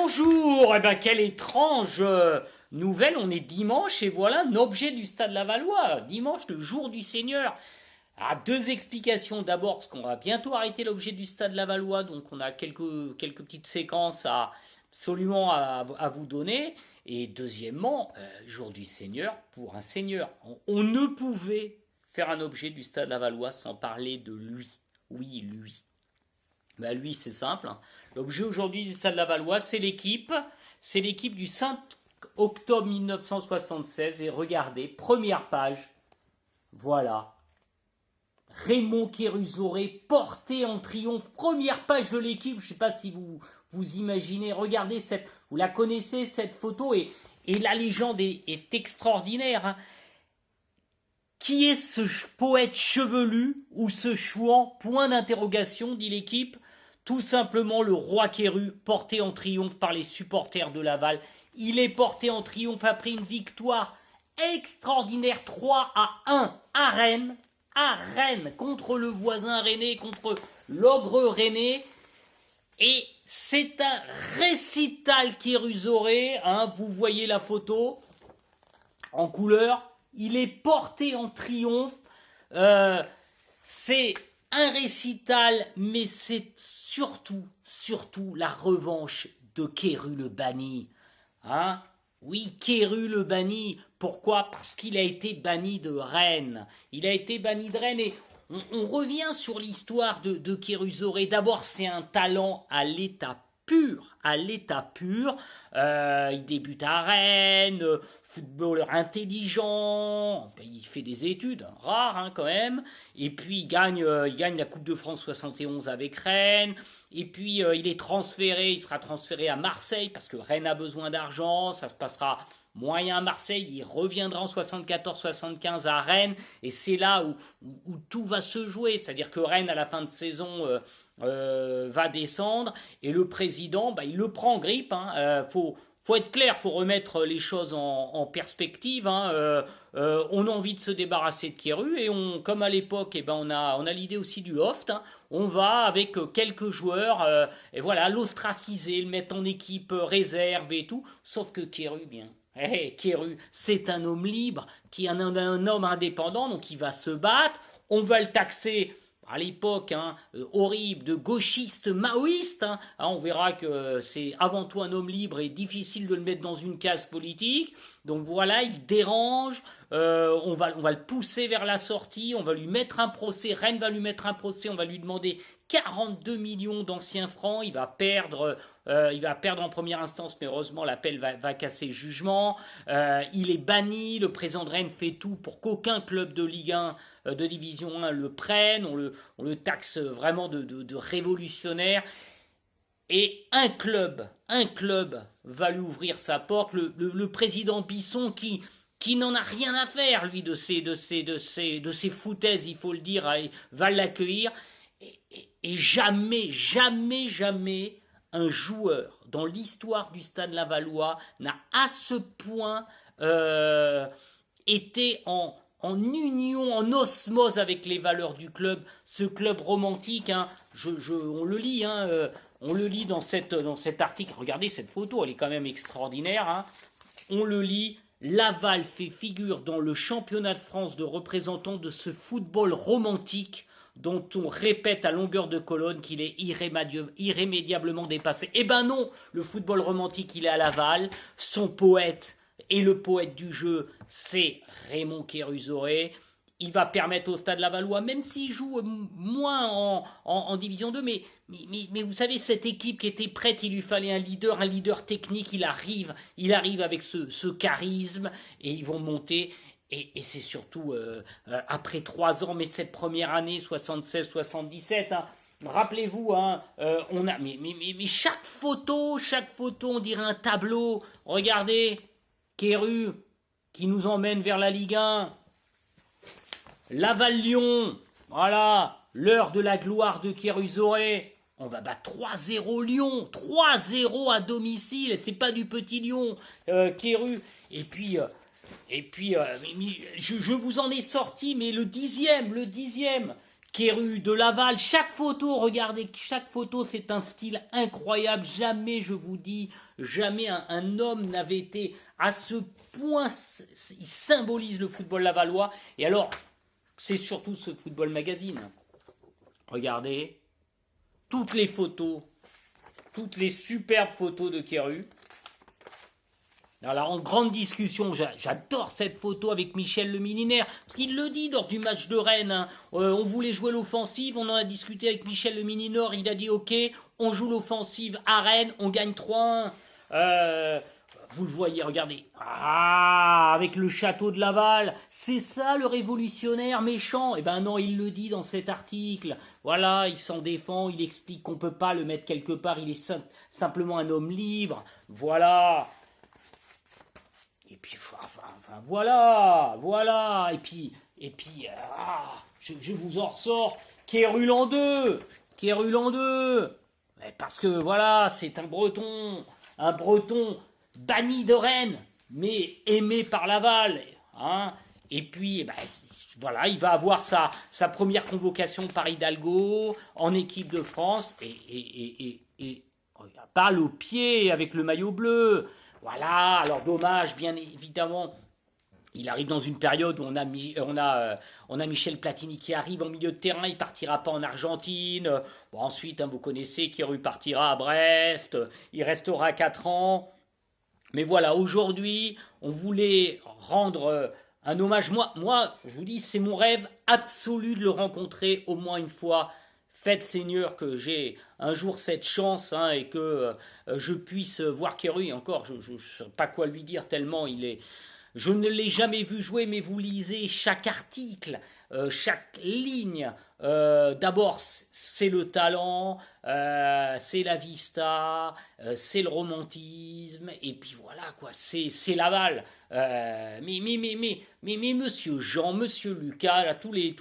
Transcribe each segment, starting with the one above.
Bonjour. Eh ben quelle étrange nouvelle, on est dimanche et voilà un objet du Stade Lavallois, dimanche le jour du Seigneur. Ah, deux explications, d'abord parce qu'on va bientôt arrêter l'objet du Stade Lavallois, donc on a quelques petites séquences absolument à vous donner, et deuxièmement, jour du Seigneur, pour un Seigneur, on ne pouvait faire un objet du Stade Lavallois sans parler de lui, oui lui. Ben lui, c'est simple, hein. L'objet aujourd'hui du Stade Lavallois, c'est l'équipe du 5 octobre 1976. Et regardez, première page, voilà. Raymond Kérusoré porté en triomphe, première page de l'équipe. Je ne sais pas si vous imaginez, regardez, vous la connaissez cette photo, et la légende est extraordinaire, hein. Qui est ce poète chevelu ou ce chouan? Point d'interrogation, dit l'équipe. Tout simplement le roi Kéru, porté en triomphe par les supporters de Laval. Il est porté en triomphe après une victoire extraordinaire, 3-1 à Rennes, contre le voisin rennais, contre l'ogre rennais. Et c'est un récital Kérusoré, hein, vous voyez la photo en couleur. Il est porté en triomphe. C'est un récital, mais c'est surtout la revanche de Kéru le banni. Hein? Oui, Kéru le banni. Pourquoi? Parce qu'il a été banni de Rennes. Il a été banni de Rennes, et on revient sur l'histoire de Kérusoré. D'abord, c'est un talent à l'état pur. Il débute à Rennes, footballeur intelligent, il fait des études, rares, hein, quand même, et puis il gagne la Coupe de France 71 avec Rennes, et puis il sera transféré à Marseille, parce que Rennes a besoin d'argent, ça se passera moyen à Marseille, il reviendra en 74-75 à Rennes, et c'est là où tout va se jouer, c'est-à-dire que Rennes, à la fin de saison, va descendre, et le président, il le prend en grippe, hein, faut être clair, faut remettre les choses en perspective, hein. On a envie de se débarrasser de Kéru, et comme à l'époque, on a l'idée aussi du loft, hein. On va avec quelques joueurs, et voilà, l'ostraciser, le mettre en équipe réserve et tout. Sauf que Kéru, Kéru, c'est un homme libre, qui est un homme indépendant, donc il va se battre. On va le taxer à l'époque, hein, horrible, de gauchiste maoïste, hein. On verra que c'est avant tout un homme libre et difficile de le mettre dans une case politique. Donc voilà, il dérange, on va le pousser vers la sortie, on va lui mettre un procès, Rennes va lui mettre un procès, on va lui demander 42 millions d'anciens francs, il va perdre en première instance, mais heureusement l'appel va casser le jugement. Il est banni, le président de Rennes fait tout pour qu'aucun club de Ligue 1, de Division 1 le prenne, on le taxe vraiment de révolutionnaire. Et un club va lui ouvrir sa porte, le président Bisson, qui n'en a rien à faire, lui, de ces foutaises, il faut le dire, va l'accueillir. Et jamais un joueur dans l'histoire du Stade Lavallois n'a à ce point été en union, en osmose avec les valeurs du club, ce club romantique, hein. On le lit, hein, on le lit dans cet article. Regardez cette photo, elle est quand même extraordinaire, hein. On le lit. Laval fait figure dans le championnat de France de représentants de ce football romantique dont on répète à longueur de colonne qu'il est irrémédiablement dépassé. Eh ben non, le football romantique, il est à Laval. Son poète, et le poète du jeu, c'est Raymond Kérusoré. Il va permettre au Stade Lavallois, même s'il joue moins en Division 2, mais vous savez, cette équipe qui était prête, il lui fallait un leader technique, il arrive avec ce charisme, et ils vont monter. Et c'est surtout après 3 ans, mais cette première année, 76-77, hein, rappelez-vous, hein, on a mais chaque photo, on dirait un tableau. Regardez, Kéru qui nous emmène vers la Ligue 1. Laval-Lyon, voilà, l'heure de la gloire de Kérusoré. On va battre 3-0 Lyon, 3-0 à domicile, et c'est pas du petit Lyon, Kéru. Et puis je vous en ai sorti, mais le dixième, Kéru de Laval, chaque photo, regardez, chaque photo, c'est un style incroyable. Jamais, je vous dis, jamais un homme n'avait été à ce point, il symbolise le football lavallois. Et alors, c'est surtout ce Football Magazine. Regardez, toutes les photos, toutes les superbes photos de Querru. Alors, en grande discussion, j'adore cette photo avec Michel Le Milinaire, parce qu'il le dit lors du match de Rennes, hein. On voulait jouer l'offensive, on en a discuté avec Michel Le Milinaire, il a dit ok, on joue l'offensive à Rennes, on gagne 3-1. Vous le voyez, regardez. Ah, avec le château de Laval, c'est ça le révolutionnaire méchant. Eh ben non, il le dit dans cet article. Voilà, il s'en défend, il explique qu'on peut pas le mettre quelque part, il est simplement un homme libre. Voilà. Et puis, enfin voilà. Et puis, je vous en ressors. Querru l'an 2. Parce que voilà, c'est un Breton banni de Rennes, mais aimé par Laval. Hein. Et puis, voilà, il va avoir sa première convocation par Hidalgo en équipe de France et balle au pied avec le maillot bleu. Voilà, alors dommage, bien évidemment. Il arrive dans une période où on a Michel Platini qui arrive en milieu de terrain, il partira pas en Argentine. Bon, ensuite, vous connaissez, Querru partira à Brest, il restera 4 ans. Mais voilà, aujourd'hui, on voulait rendre un hommage. Moi, je vous dis, c'est mon rêve absolu de le rencontrer au moins une fois. Faites Seigneur que j'ai un jour cette chance et que je puisse voir Querru. Et encore, je ne sais pas quoi lui dire tellement il est... Je ne l'ai jamais vu jouer, mais vous lisez chaque article, chaque ligne. D'abord, c'est le talent, c'est la vista, c'est le romantisme, et puis voilà quoi, c'est Laval. Mais Monsieur Jean, Monsieur Lucas, là, tous les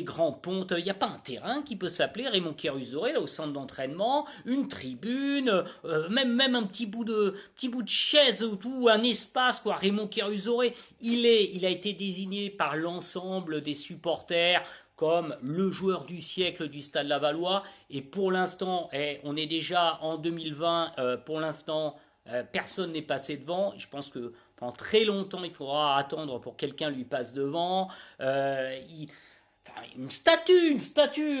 grands pontes, il n'y a pas un terrain qui peut s'appeler Raymond Kérusoré là au centre d'entraînement, une tribune, même un petit bout de chaise ou un espace quoi. Raymond Kérusoré, il a été désigné par l'ensemble des supporters comme le joueur du siècle du Stade Lavallois. Et pour l'instant, on est déjà en 2020, pour l'instant, personne n'est passé devant. Je pense que pendant très longtemps, il faudra attendre pour que quelqu'un lui passe devant. Une statue.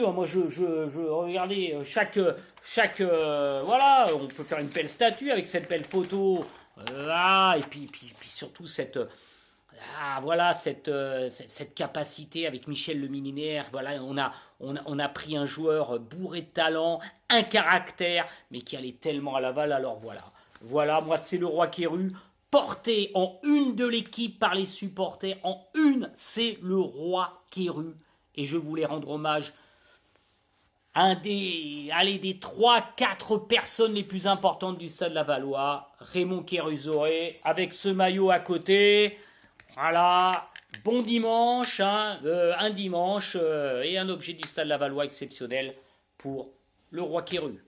Moi, regardez, voilà, on peut faire une belle statue avec cette belle photo. Et puis surtout cette capacité avec Michel Le Milinaire. Voilà, on a pris un joueur bourré de talent, un caractère, mais qui allait tellement à Laval. Alors voilà, moi c'est le roi Querru, porté en une de l'équipe par les supporters. En une, c'est le roi Querru. Et je voulais rendre hommage à des 3-4 personnes les plus importantes du Stade Lavallois. Raymond Kérusoré, avec ce maillot à côté. Voilà, bon dimanche, un dimanche et un objet du Stade Lavallois exceptionnel pour le roi Querru.